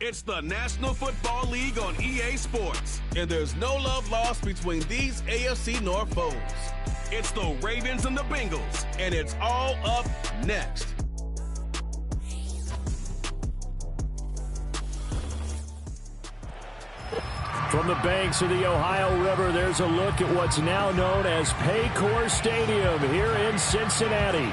It's the National Football League on EA Sports, and there's no love lost between these AFC North foes. It's the Ravens and the Bengals, and it's all up next. From the banks of the Ohio River, there's a look at what's now known as Paycor Stadium here in Cincinnati.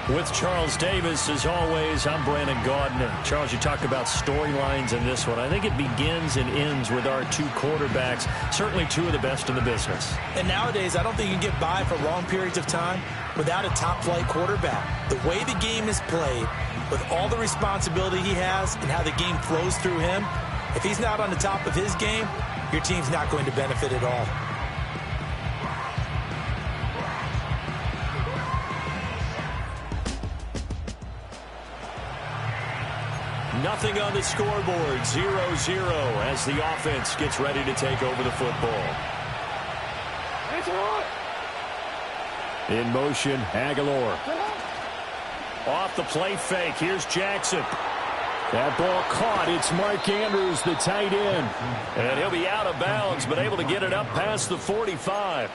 With Charles Davis, as always, I'm Brandon Gaudin. Charles, you talk about storylines in this one. I think it begins and ends with our two quarterbacks, certainly two of the best in the business. And nowadays, I don't think you can get by for long periods of time without a top-flight quarterback. The way the game is played, with all the responsibility he has and how the game flows through him, if he's not on the top of his game, your team's not going to benefit at all. Nothing on the scoreboard, 0-0 as the offense gets ready to take over the football. In motion, Aguilar. Off the play fake, here's Jackson. That ball caught, it's Mark Andrews, the tight end. And he'll be out of bounds, but able to get it up past the 45.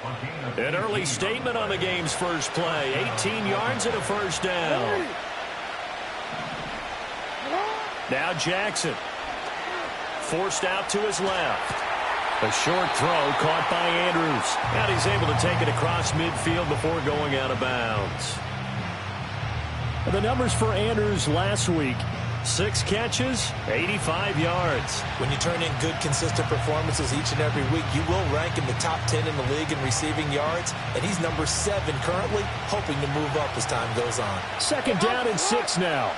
An early statement on the game's first play, 18 yards and a first down. Now Jackson, forced out to his left. A short throw caught by Andrews. And he's able to take it across midfield before going out of bounds. The numbers for Andrews last week, 6 catches, 85 yards. When you turn in good, consistent performances each and every week, you will rank in the top 10 in the league in receiving yards. And he's number 7 currently, hoping to move up as time goes on. Second down and 6 now.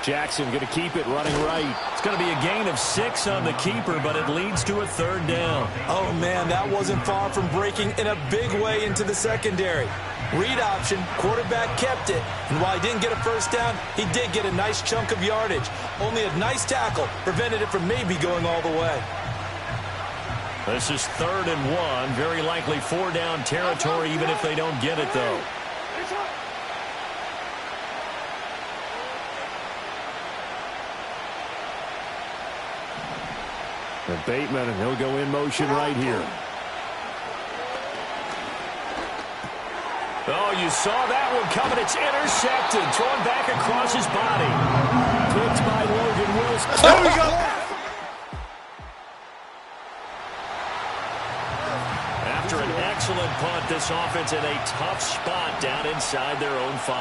Jackson going to keep it running right. It's going to be a gain of 6 on the keeper, but it leads to a third down. Oh, man, that wasn't far from breaking in a big way into the secondary. Read option, quarterback kept it, and while he didn't get a first down, he did get a nice chunk of yardage. Only a nice tackle prevented it from maybe going all the way. This is 3rd and 1, very likely 4-down territory, even if they don't get it, though. And Bateman, and he'll go in motion right here. Oh, you saw that one coming. It's intercepted. Thrown back across his body. Picked by Logan Wilson. There we go. After an excellent punt, this offense in a tough spot down inside their own 5.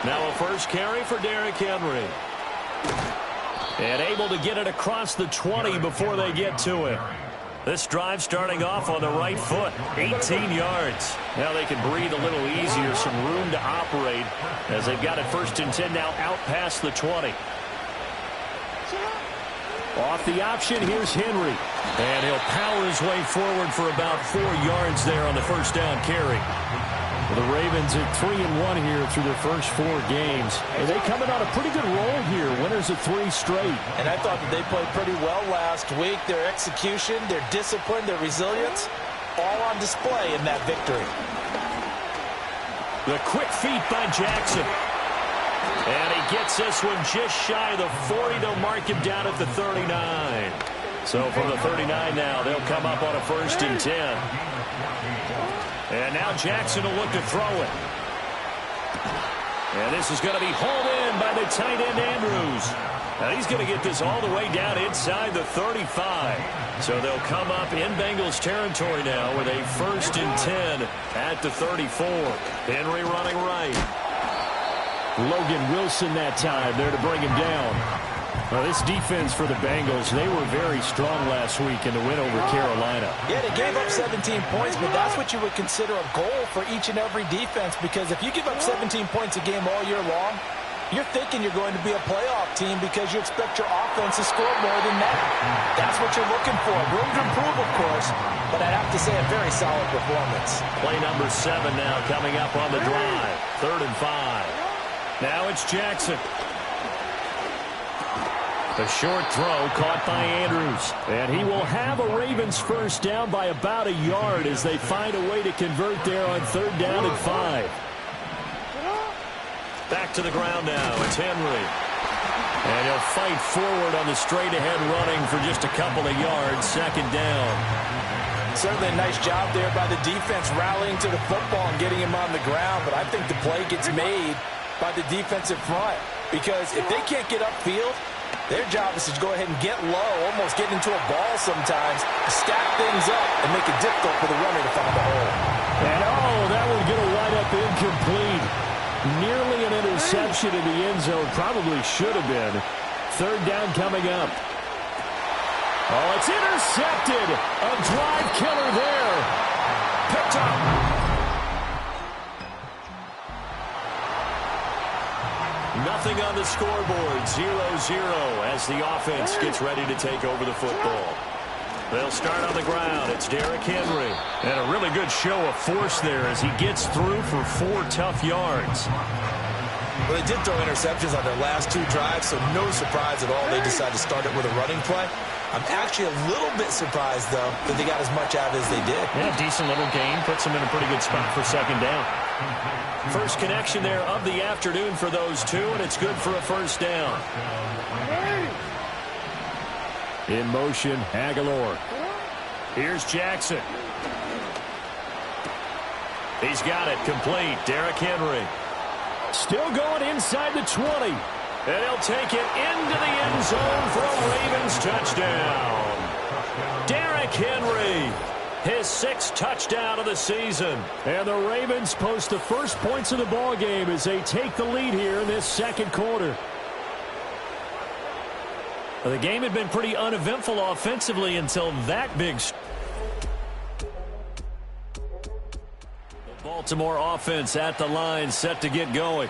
Now a first carry for Derrick Henry. And able to get it across the 20 before they get to it. This drive starting off on the right foot, 18 yards. Now they can breathe a little easier, some room to operate as they've got it 1st and 10 now out past the 20. Off the option, here's Henry. And he'll power his way forward for about 4 yards there on the first down carry. The Ravens at 3-1 here through their first 4 games. And they coming on a pretty good roll here. Winners of 3 straight. And I thought that they played pretty well last week. Their execution, their discipline, their resilience, all on display in that victory. The quick feet by Jackson. And he gets this one just shy of the 40 to mark him down at the 39. So from the 39 now, they'll come up on a 1st and 10. And now Jackson will look to throw it. And this is going to be hauled in by the tight end Andrews. Now he's going to get this all the way down inside the 35. So they'll come up in Bengals territory now with a 1st and 10 at the 34. Henry running right. Logan Wilson that time there to bring him down. Well, this defense for the Bengals, they were very strong last week in the win over Carolina. Yeah, they gave up 17 points, but that's what you would consider a goal for each and every defense, because if you give up 17 points a game all year long, you're thinking you're going to be a playoff team because you expect your offense to score more than that. That's what you're looking for. Room to improve, of course, but I'd have to say a very solid performance. Play number 7 now coming up on the drive. 3rd and 5. Now it's Jackson. A short throw caught by Andrews. And he will have a Ravens first down by about a yard as they find a way to convert there on 3rd down and 5. Back to the ground now. It's Henry. And he'll fight forward on the straight-ahead running for just a couple of yards. 2nd down. Certainly a nice job there by the defense rallying to the football and getting him on the ground. But I think the play gets made by the defensive front. Because if they can't get upfield, their job is to go ahead and get low, almost get into a ball sometimes, stack things up, and make it difficult for the runner to find the hole. And, that will get a wide-up incomplete. Nearly an interception in the end zone. Probably should have been. 3rd down coming up. Oh, it's intercepted. A drive killer there. Picked up. Nothing on the scoreboard. 0-0 as the offense gets ready to take over the football. They'll start on the ground. It's Derrick Henry. And a really good show of force there as he gets through for 4 tough yards. Well, they did throw interceptions on their last 2 drives, so no surprise at all they decided to start it with a running play. I'm actually a little bit surprised, though, that they got as much out as they did. Yeah, decent little gain. Puts them in a pretty good spot for 2nd down. First connection there of the afternoon for those two, and it's good for a first down. In motion, Aguilar. Here's Jackson. He's got it complete. Derrick Henry. Still going inside the 20. And he'll take it into the end zone for a Ravens touchdown. Derrick Henry, his 6th touchdown of the season. And the Ravens post the first points of the ball game as they take the lead here in this 2nd quarter. The game had been pretty uneventful offensively until that big. The Baltimore offense at the line, set to get going.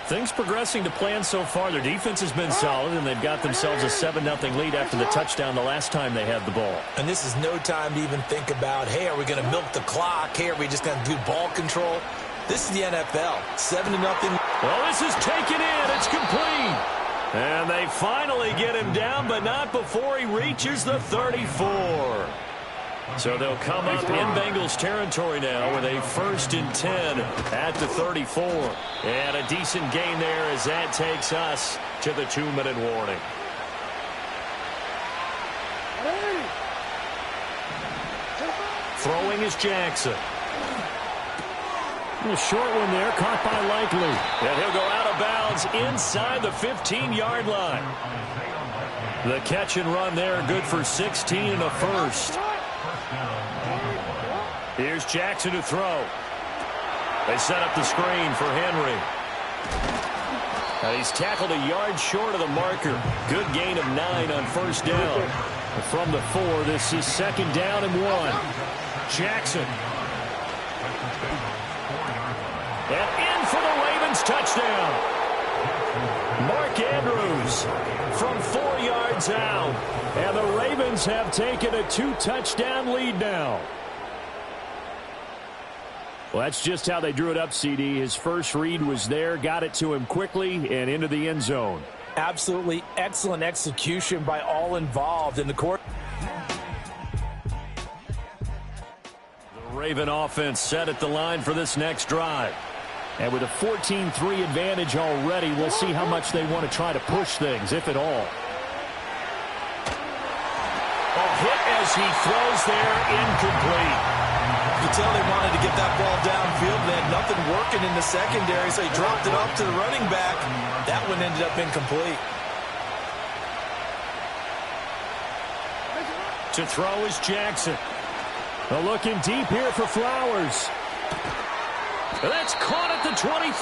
Things progressing to plan so far. Their defense has been solid, and they've got themselves a 7-0 lead after the touchdown the last time they had the ball. And this is no time to even think about, hey, are we going to milk the clock? Hey, are we just going to do ball control? This is the NFL. 7-0. Well, this is taken in. It's complete. And they finally get him down, but not before he reaches the 34. So they'll come up in Bengals territory now with a 1st and 10 at the 34. And a decent gain there as that takes us to the 2-minute warning. Throwing is Jackson. A short one there, caught by Likely. And he'll go out of bounds inside the 15-yard line. The catch and run there, good for 16 and a first. Here's Jackson to throw. They set up the screen for Henry. Now he's tackled a yard short of the marker. Good gain of 9 on 1st down. From the 4, this is 2nd down and 1. Jackson. And in for the Ravens touchdown. Mark Andrews from 4 yards out. And the Ravens have taken a 2-touchdown lead now. Well, that's just how they drew it up, CD. His first read was there, got it to him quickly, and into the end zone. Absolutely excellent execution by all involved in the court. The Raven offense set at the line for this next drive. And with a 14-3 advantage already, we'll see how much they want to try to push things, if at all. A hit as he throws there, incomplete. You could tell they wanted to get that ball downfield. They had nothing working in the secondary, so he dropped it off to the running back. That one ended up incomplete. To throw is Jackson. Looking deep here for Flowers. That's caught at the 25.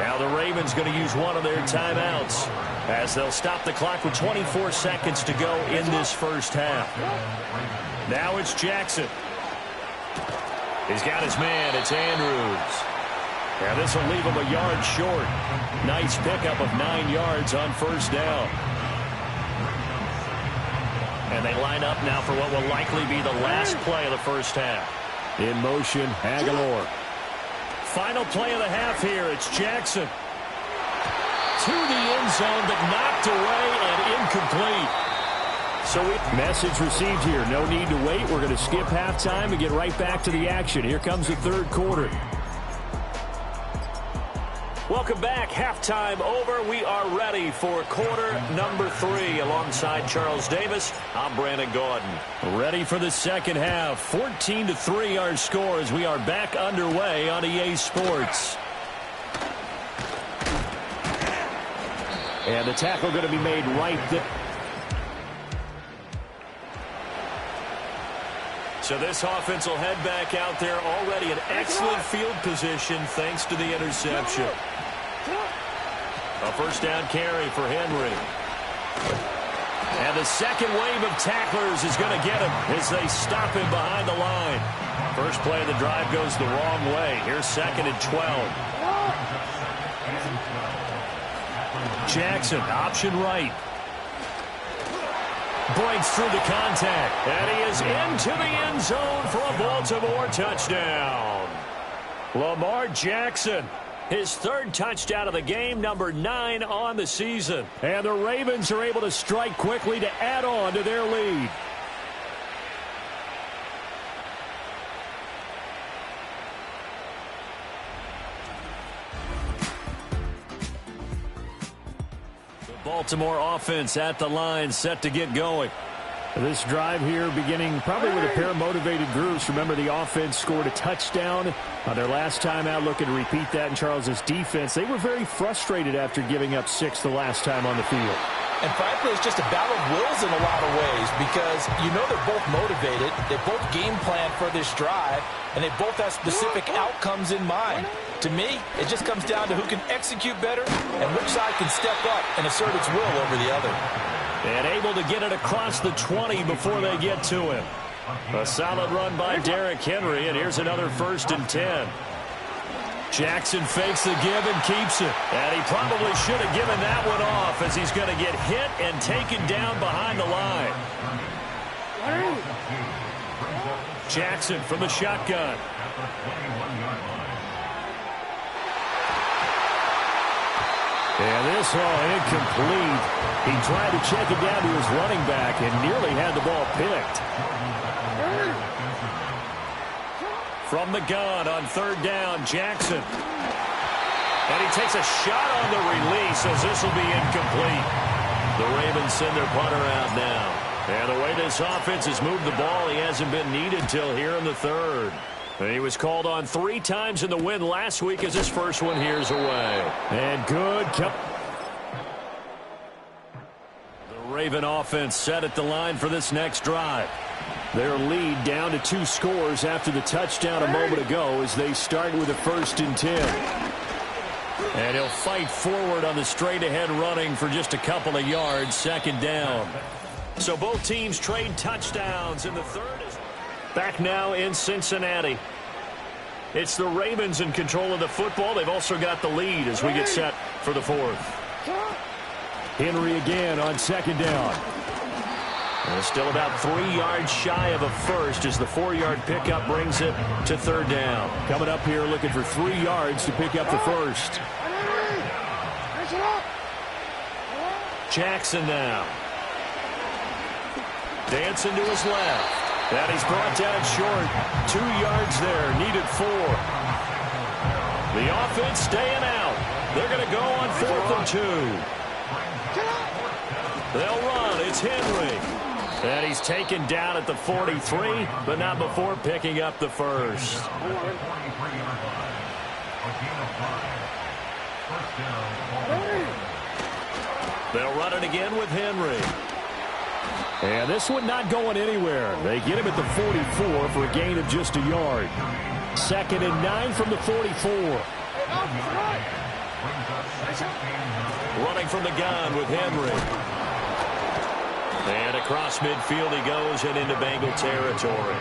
Now the Ravens going to use one of their timeouts as they'll stop the clock with 24 seconds to go in this first half. Now it's Jackson. He's got his man. It's Andrews. Now this will leave him a yard short. Nice pickup of 9 yards on 1st down. And they line up now for what will likely be the last play of the first half. In motion, Aguilar. Final play of the half here. It's Jackson. to the end zone, but knocked away and incomplete. So message received here. No need to wait. We're going to skip halftime and get right back to the action. Here comes the third quarter. Welcome back. Halftime over. We are ready for quarter number 3. Alongside Charles Davis, I'm Brandon Gaudin. Ready for the second half. 14-3 our score as we are back underway on EA Sports. And the tackle going to be made right there. So this offense will head back out there already in excellent field position thanks to the interception. A first down carry for Henry. And the second wave of tacklers is going to get him as they stop him behind the line. First play of the drive goes the wrong way. Here's 2nd and 12. Jackson, option right. Breaks through the contact. And he is into the end zone for a Baltimore touchdown. Lamar Jackson, his 3rd touchdown of the game, number 9 on the season. And the Ravens are able to strike quickly to add on to their lead. Baltimore offense at the line, set to get going. This drive here beginning probably with a pair of motivated groups. Remember, the offense scored a touchdown on their last time out, looking to repeat that in Charles's defense. They were very frustrated after giving up 6 the last time on the field. And frankly, it's just a battle of wills in a lot of ways because you know they're both motivated, they both game plan for this drive, and they both have specific outcomes in mind. To me, it just comes down to who can execute better and which side can step up and assert its will over the other. And able to get it across the 20 before they get to him. A solid run by Derrick Henry, and here's another 1st and 10. Jackson fakes the give and keeps it. And he probably should have given that one off as he's going to get hit and taken down behind the line. Jackson from the shotgun. And this incomplete. He tried to check it down to his running back and nearly had the ball picked. From the gun on 3rd down, Jackson. And he takes a shot on the release as this will be incomplete. The Ravens send their punter out now. And the way this offense has moved the ball, he hasn't been needed till here in the 3rd. And he was called on 3 times in the win last week as his first one here's away. And good. The Raven offense set at the line for this next drive. Their lead down to 2 scores after the touchdown a moment ago as they start with a 1st and 10. And he'll fight forward on the straight-ahead running for just a couple of yards, 2nd down. So both teams trade touchdowns in the 3rd. Back now in Cincinnati. It's the Ravens in control of the football. They've also got the lead as we get set for the 4th. Henry again on 2nd down. And still about 3 yards shy of a first as the 4-yard pickup brings it to 3rd down. Coming up here looking for 3 yards to pick up the first. Jackson now. Dancing to his left. And he's brought down short. 2 yards there. Needed 4. The offense staying out. They're going to go on 4th and 2. They'll run. It's Henry. And he's taken down at the 43, but not before picking up the first. They'll run it again with Henry. And this one not going anywhere. They get him at the 44 for a gain of just a yard. 2nd and 9 from the 44. Running from the gun with Henry. And across midfield he goes and into Bengal territory.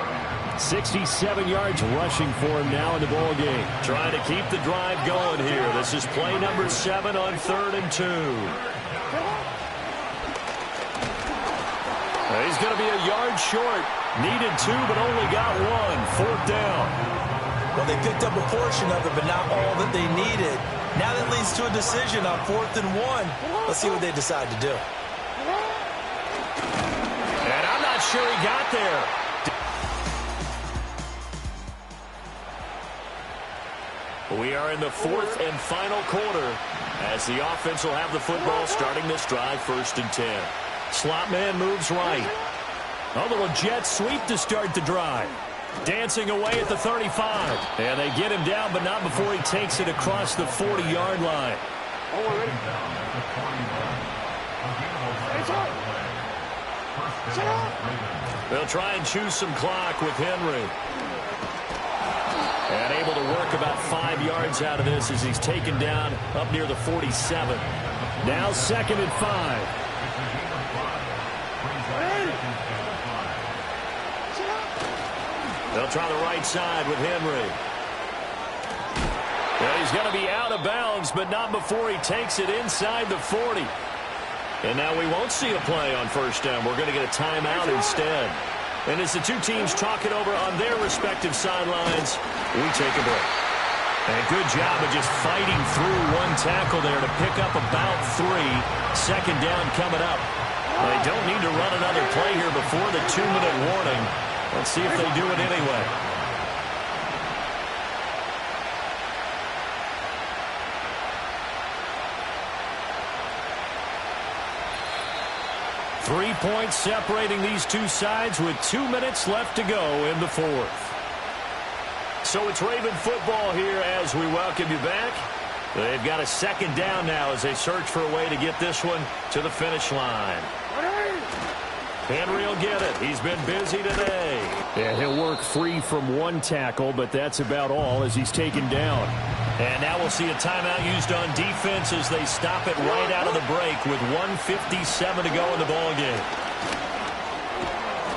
67 yards rushing for him now in the ball game. Trying to keep the drive going here. This is play number 7 on 3rd and 2. He's going to be a yard short. Needed 2, but only got 1. 4th down. Well, they picked up a portion of it, but not all that they needed. Now that leads to a decision on 4th and 1. Let's see what they decide to do. And I'm not sure he got there. We are in the 4th and final quarter as the offense will have the football starting this drive 1st and 10. Slot man moves right. A little jet sweep to start the drive. Dancing away at the 35. And they get him down, but not before he takes it across the 40-yard line. They'll try and choose some clock with Henry. And able to work about 5 yards out of this as he's taken down up near the 47. Now 2nd and 5. They'll try the right side with Henry. Well, he's going to be out of bounds, but not before he takes it inside the 40. And now we won't see a play on 1st down. We're going to get a timeout instead. And as the two teams talk it over on their respective sidelines, we take a break. And good job of just fighting through one tackle there to pick up about 3. 2nd down coming up. Well, they don't need to run another play here before the 2-minute warning. Let's see if they do it anyway. Three points separating these two sides with 2 minutes left to go in the 4th. So it's Raven football here as we welcome you back. They've got a 2nd down now as they search for a way to get this one to the finish line. Henry will get it. He's been busy today. Yeah, he'll work free from one tackle, but that's about all as he's taken down. And now we'll see a timeout used on defense as they stop it right out of the break with 1:57 to go in the ballgame.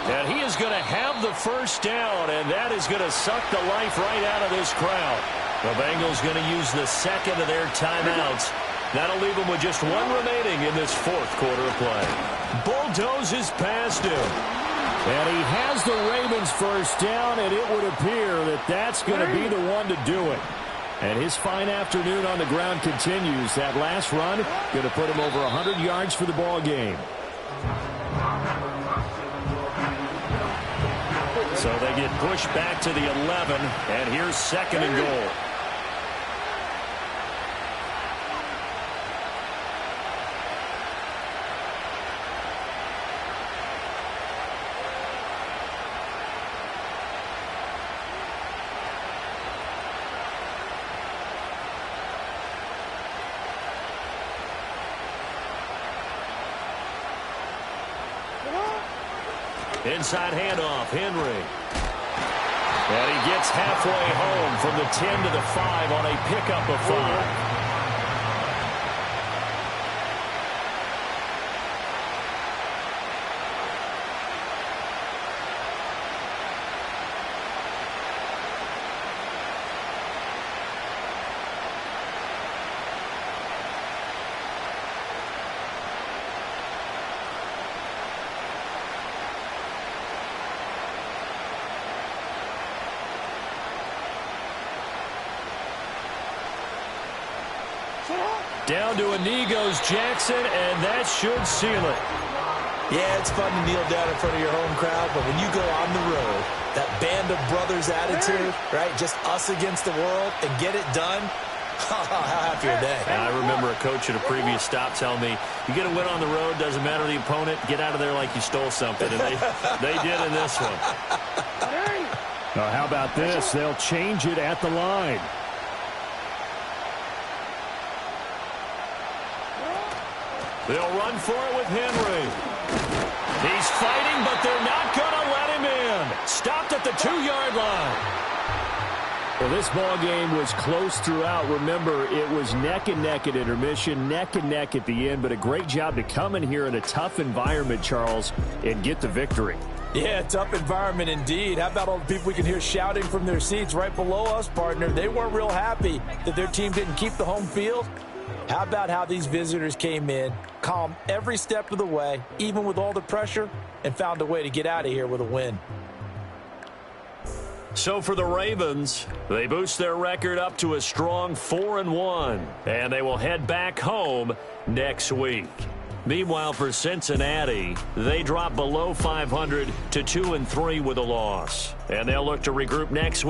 And he is going to have the 1st down, and that is going to suck the life right out of this crowd. The Bengals going to use the 2nd of their timeouts. That'll leave them with just 1 remaining in this 4th quarter of play. Bulldozes past him. And he has the Ravens 1st down, and it would appear that that's going to be the one to do it. And his fine afternoon on the ground continues. That last run going to put him over 100 yards for the ball game. So they get pushed back to the 11, and here's 2nd and goal. Inside handoff, Henry. And he gets halfway home from the 10 to the 5 on a pickup of 5. Down to Inigo's Jackson, and that should seal it. Yeah, it's fun to kneel down in front of your home crowd, but when you go on the road, that band of brothers attitude, right, just us against the world, and get it done, how happy are they? I remember a coach at a previous stop telling me, you get a win on the road, doesn't matter the opponent, get out of there like you stole something, and they did in this one. Now, how about this? They'll change it at the line. They'll run for it with Henry. He's fighting, but they're not going to let him in. Stopped at the 2-yard line. Well, this ball game was close throughout. Remember, it was neck and neck at intermission, neck and neck at the end, but a great job to come in here in a tough environment, Charles, and get the victory. Yeah, tough environment indeed. How about all the people we can hear shouting from their seats right below us, partner? They weren't real happy that their team didn't keep the home field. How about how these visitors came in, calm every step of the way, even with all the pressure, and found a way to get out of here with a win. So for the Ravens, they boost their record up to a strong 4-1, and they will head back home next week. Meanwhile, for Cincinnati, they drop below 500 to 2-3 with a loss, and they'll look to regroup next week.